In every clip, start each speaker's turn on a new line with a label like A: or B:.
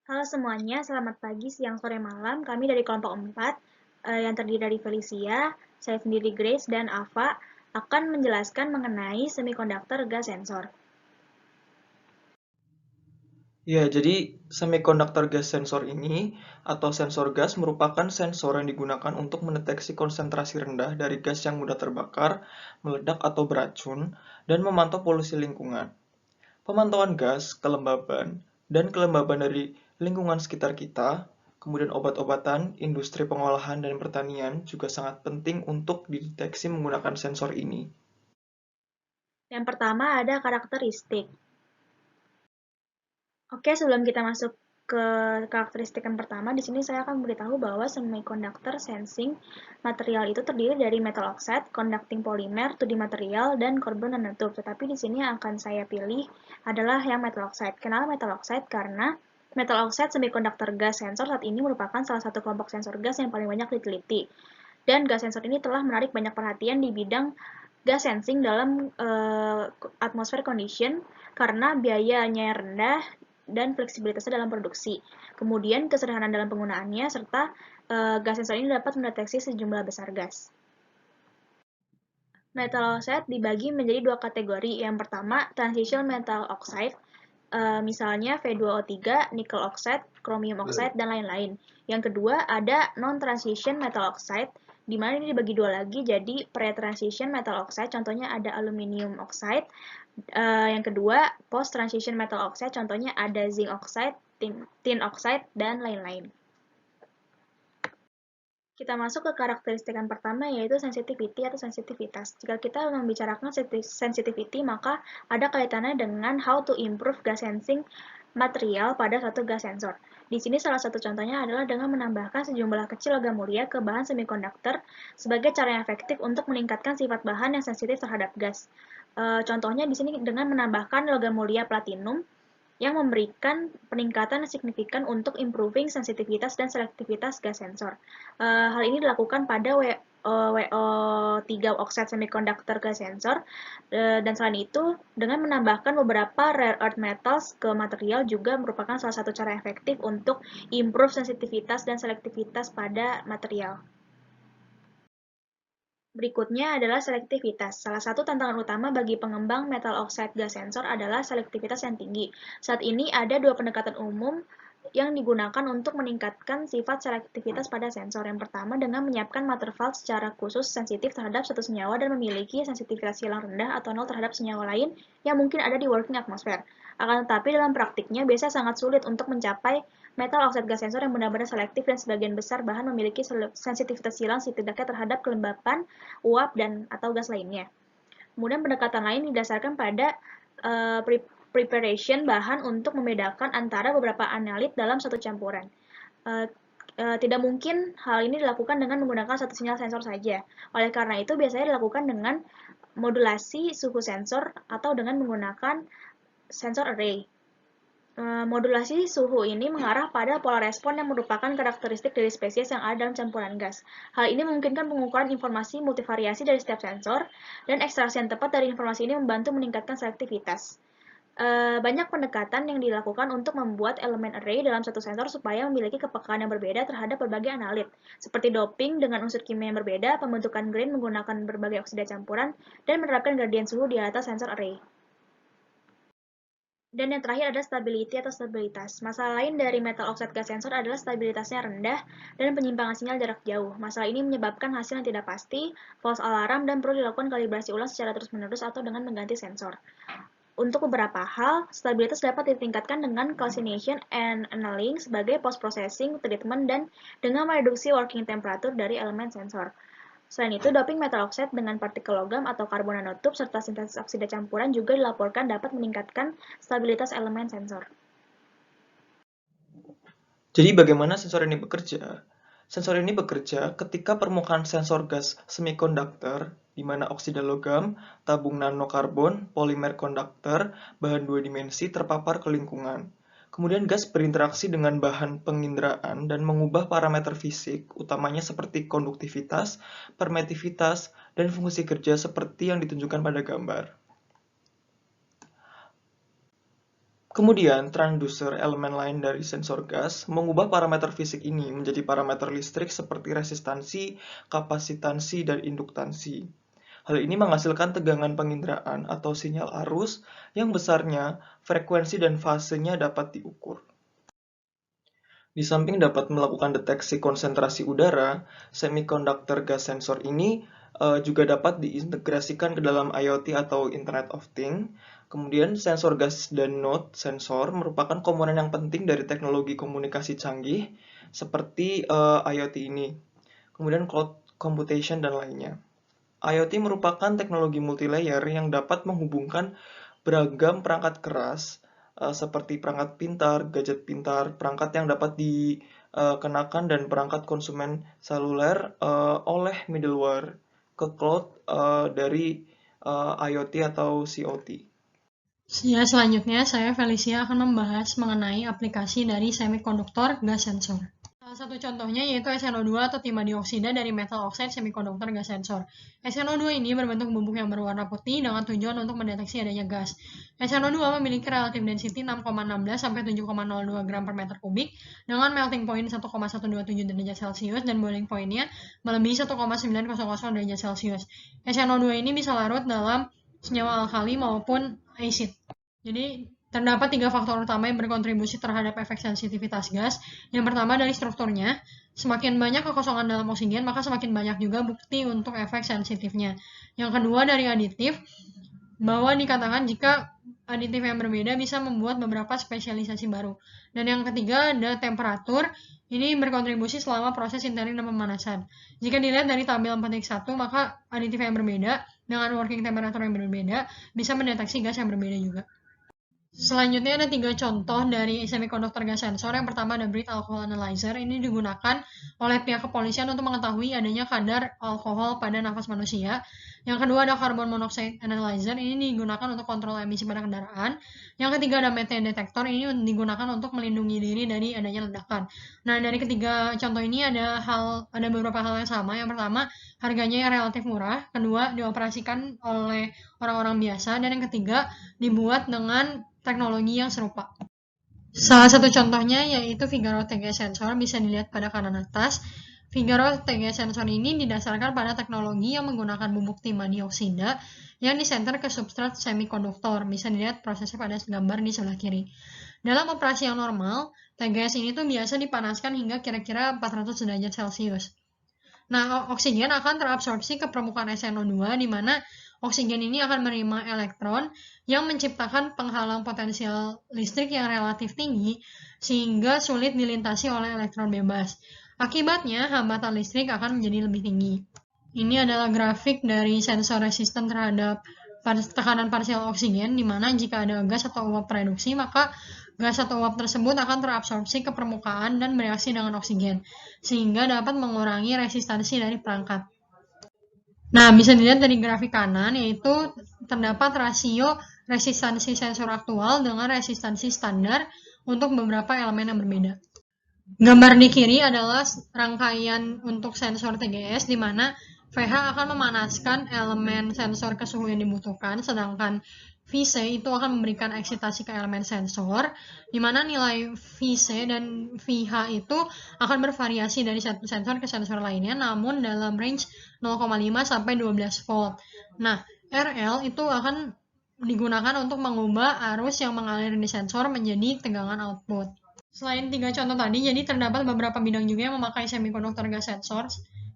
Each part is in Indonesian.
A: Halo semuanya, selamat pagi, siang, sore, malam. Kami dari kelompok 4, yang terdiri dari Felicia, saya sendiri Grace, dan Ava akan menjelaskan mengenai semiconductor gas sensor.
B: Ya, jadi semiconductor gas sensor ini atau sensor gas merupakan sensor yang digunakan untuk mendeteksi konsentrasi rendah dari gas yang mudah terbakar, meledak atau beracun, dan memantau polusi lingkungan. Pemantauan gas, kelembaban, dan kelembaban dari lingkungan sekitar kita, kemudian obat-obatan, industri pengolahan, dan pertanian juga sangat penting untuk dideteksi menggunakan sensor ini.
A: Yang pertama ada karakteristik. Oke, sebelum kita masuk ke karakteristik yang pertama, di sini saya akan memberitahu bahwa semiconductor sensing material itu terdiri dari metal oxide, conducting polymer, 2D material, dan carbon nanotube. Tetapi di sini yang akan saya pilih adalah yang metal oxide. Kenapa metal oxide? Karena metal oxide semiconductor gas sensor saat ini merupakan salah satu kelompok sensor gas yang paling banyak diteliti. Dan gas sensor ini telah menarik banyak perhatian di bidang gas sensing dalam atmosfer condition karena biayanya yang rendah dan fleksibilitasnya dalam produksi. Kemudian kesederhanaan dalam penggunaannya serta gas sensor ini dapat mendeteksi sejumlah besar gas. Metal oxide dibagi menjadi dua kategori. Yang pertama, transition metal oxide, misalnya V2O3, nickel oxide, chromium oxide, dan lain-lain. Yang kedua, ada non-transition metal oxide, di mana ini dibagi dua lagi, jadi pre-transition metal oxide, contohnya ada aluminium oxide. Yang kedua, post-transition metal oxide, contohnya ada zinc oxide, tin oxide, dan lain-lain. Kita masuk ke karakteristik yang pertama, yaitu sensitivity atau sensitivitas. Jika kita membicarakan sensitivity, maka ada kaitannya dengan how to improve gas sensing material pada satu gas sensor. Di sini salah satu contohnya adalah dengan menambahkan sejumlah kecil logam mulia ke bahan semikonduktor sebagai cara yang efektif untuk meningkatkan sifat bahan yang sensitif terhadap gas. Contohnya di sini dengan menambahkan logam mulia platinum yang memberikan peningkatan signifikan untuk improving sensitivitas dan selektivitas gas sensor. Hal ini dilakukan pada WO3 oxide semiconductor gas sensor, dan selain itu, dengan menambahkan beberapa rare earth metals ke material juga merupakan salah satu cara efektif untuk improve sensitivitas dan selektivitas pada material. Berikutnya adalah selektivitas. Salah satu tantangan utama bagi pengembang metal oxide gas sensor adalah selektivitas yang tinggi. Saat ini ada dua pendekatan umum yang digunakan untuk meningkatkan sifat selektivitas pada sensor. Yang pertama dengan menyiapkan Matterfall secara khusus sensitif terhadap satu senyawa dan memiliki sensitivitas silang rendah atau nol terhadap senyawa lain yang mungkin ada di working atmosphere. Akan tetapi dalam praktiknya biasanya sangat sulit untuk mencapai metal oxide gas sensor yang benar-benar selektif dan sebagian besar bahan memiliki sensitivitas silang setidaknya terhadap kelembapan, uap, dan atau gas lainnya. Kemudian pendekatan lain didasarkan pada uh, preparation bahan untuk membedakan antara beberapa analit dalam satu campuran. Uh, Tidak mungkin hal ini dilakukan dengan menggunakan satu sinyal sensor saja. Oleh karena itu, biasanya dilakukan dengan modulasi suhu sensor atau dengan menggunakan sensor array. Modulasi suhu ini mengarah pada pola respon yang merupakan karakteristik dari spesies yang ada dalam campuran gas. Hal ini memungkinkan pengukuran informasi multivariasi dari setiap sensor, dan ekstraksi yang tepat dari informasi ini membantu meningkatkan selektivitas. Banyak pendekatan yang dilakukan untuk membuat elemen array dalam satu sensor supaya memiliki kepekaan yang berbeda terhadap berbagai analit, seperti doping dengan unsur kimia yang berbeda, pembentukan grain menggunakan berbagai oksida campuran, dan menerapkan gradien suhu di atas sensor array. Dan yang terakhir ada stability atau stabilitas. Masalah lain dari metal oxide gas sensor adalah stabilitasnya rendah dan penyimpangan sinyal jarak jauh. Masalah ini menyebabkan hasil yang tidak pasti, false alarm, dan perlu dilakukan kalibrasi ulang secara terus-menerus atau dengan mengganti sensor. Untuk beberapa hal, stabilitas dapat ditingkatkan dengan calcination and annealing sebagai post-processing treatment dan dengan mereduksi working temperature dari elemen sensor. Selain itu, doping metal oxide dengan partikel logam atau karbon nanotube serta sintesis oksida campuran juga dilaporkan dapat meningkatkan stabilitas elemen sensor.
B: Jadi bagaimana sensor ini bekerja? Sensor ini bekerja ketika permukaan sensor gas semikonduktor, di mana oksida logam, tabung nanokarbon, polimer konduktor, bahan dua dimensi terpapar ke lingkungan. Kemudian gas berinteraksi dengan bahan penginderaan dan mengubah parameter fisik, utamanya seperti konduktivitas, permitivitas, dan fungsi kerja seperti yang ditunjukkan pada gambar. Kemudian, transducer elemen lain dari sensor gas mengubah parameter fisik ini menjadi parameter listrik seperti resistansi, kapasitansi, dan induktansi. Hal ini menghasilkan tegangan penginderaan atau sinyal arus yang besarnya, frekuensi dan fasenya dapat diukur. Di samping dapat melakukan deteksi konsentrasi udara, semiconductor gas sensor ini juga dapat diintegrasikan ke dalam IoT atau Internet of Things. Kemudian sensor gas dan node sensor merupakan komponen yang penting dari teknologi komunikasi canggih seperti IoT ini. Kemudian cloud computation dan lainnya. IoT merupakan teknologi multilayer yang dapat menghubungkan beragam perangkat keras seperti perangkat pintar, gadget pintar, perangkat yang dapat dikenakan dan perangkat konsumen seluler oleh middleware ke cloud dari IoT atau COT.
C: Ya, selanjutnya saya Felicia akan membahas mengenai aplikasi dari semikonduktor gas sensor. Salah satu contohnya yaitu SNO2 atau timah dioksida dari metal oxide semikonduktor gas sensor. SNO2 ini berbentuk bubuk yang berwarna putih dengan tujuan untuk mendeteksi adanya gas. SNO2 memiliki relative density 6,16 sampai 7,02 gram per meter kubik dengan melting point 1,127 derajat Celcius dan boiling point-nya melebihi 1,900 derajat Celcius. SNO2 ini bisa larut dalam senyawa alkali maupun acid. Jadi, terdapat 3 faktor utama yang berkontribusi terhadap efek sensitivitas gas. Yang pertama dari strukturnya. Semakin banyak kekosongan dalam oksigen, maka semakin banyak juga bukti untuk efek sensitifnya. Yang kedua dari aditif, bahwa dikatakan jika aditif yang berbeda bisa membuat beberapa spesialisasi baru. Dan yang ketiga ada temperatur, ini berkontribusi selama proses intern dan pemanasan. Jika dilihat dari tabel 4x1, maka aditif yang berbeda dengan working temperature yang berbeda bisa mendeteksi gas yang berbeda juga. Selanjutnya ada 3 contoh dari semikonduktor gas sensor. Yang pertama ada breath alcohol analyzer. Ini digunakan oleh pihak kepolisian untuk mengetahui adanya kadar alkohol pada nafas manusia. Yang kedua ada carbon monoxide analyzer. Ini digunakan untuk kontrol emisi pada kendaraan. Yang ketiga ada methane detector. Ini digunakan untuk melindungi diri dari adanya ledakan. Nah, dari ketiga contoh ini ada beberapa hal yang sama. Yang pertama, harganya yang relatif murah. Kedua, dioperasikan oleh orang-orang biasa. Dan yang ketiga, dibuat dengan teknologi yang serupa. Salah satu contohnya yaitu Figaro TG sensor, bisa dilihat pada kanan atas. Figaro TG sensor ini didasarkan pada teknologi yang menggunakan bubuk timah dioksida yang disenter ke substrat semikonduktor. Bisa dilihat prosesnya pada gambar di sebelah kiri. Dalam operasi yang normal, TGS ini tuh biasa dipanaskan hingga kira-kira 400 derajat Celcius. Nah, oksigen akan terabsorpsi ke permukaan SNO2, di mana oksigen ini akan menerima elektron yang menciptakan penghalang potensial listrik yang relatif tinggi, sehingga sulit dilintasi oleh elektron bebas. Akibatnya, hambatan listrik akan menjadi lebih tinggi. Ini adalah grafik dari sensor resisten terhadap tekanan parsial oksigen, di mana jika ada gas atau uap reduksi, maka gas atau uap tersebut akan terabsorpsi ke permukaan dan bereaksi dengan oksigen, sehingga dapat mengurangi resistansi dari perangkat. Nah, bisa dilihat dari grafik kanan, yaitu terdapat rasio resistansi sensor aktual dengan resistansi standar untuk beberapa elemen yang berbeda. Gambar di kiri adalah rangkaian untuk sensor TGS, di mana VH akan memanaskan elemen sensor ke suhu yang dibutuhkan, sedangkan VC itu akan memberikan eksitasi ke elemen sensor, di mana nilai VC dan VH itu akan bervariasi dari satu sensor ke sensor lainnya, namun dalam range 0,5 sampai 12 volt. Nah, RL itu akan digunakan untuk mengubah arus yang mengalir di sensor menjadi tegangan output. Selain 3 contoh tadi, jadi terdapat beberapa bidang juga yang memakai semikonduktor gas sensor.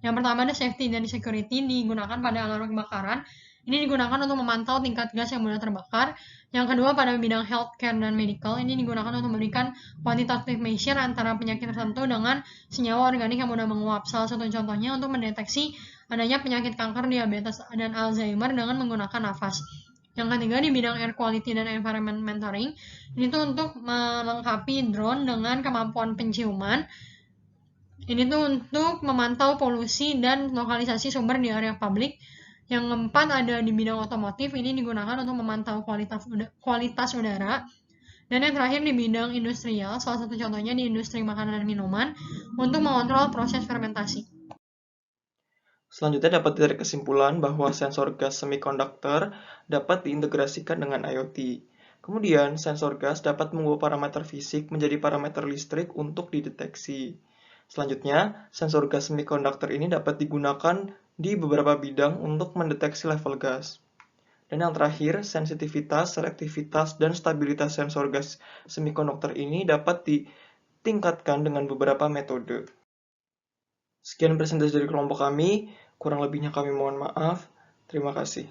C: Yang pertama ada safety dan security, digunakan pada alarm kebakaran. Ini digunakan untuk memantau tingkat gas yang mudah terbakar. Yang kedua pada bidang healthcare dan medical, ini digunakan untuk memberikan quantitative measure antara penyakit tertentu dengan senyawa organik yang mudah menguap. Salah satu contohnya untuk mendeteksi adanya penyakit kanker, diabetes, dan Alzheimer dengan menggunakan nafas. Yang ketiga di bidang air quality dan environment monitoring, ini tuh untuk melengkapi drone dengan kemampuan penciuman. Ini tuh untuk memantau polusi dan lokalisasi sumber di area publik. Yang keempat ada di bidang otomotif, ini digunakan untuk memantau kualitas udara. Dan yang terakhir di bidang industrial, salah satu contohnya di industri makanan dan minuman, untuk mengontrol proses fermentasi.
B: Selanjutnya dapat ditarik kesimpulan bahwa sensor gas semikonduktor dapat diintegrasikan dengan IoT. Kemudian, sensor gas dapat mengubah parameter fisik menjadi parameter listrik untuk dideteksi. Selanjutnya, sensor gas semikonduktor ini dapat digunakan di beberapa bidang untuk mendeteksi level gas. Dan yang terakhir, sensitivitas, selektivitas, dan stabilitas sensor gas semikonduktor ini dapat ditingkatkan dengan beberapa metode. Sekian presentasi dari kelompok kami, kurang lebihnya kami mohon maaf. Terima kasih.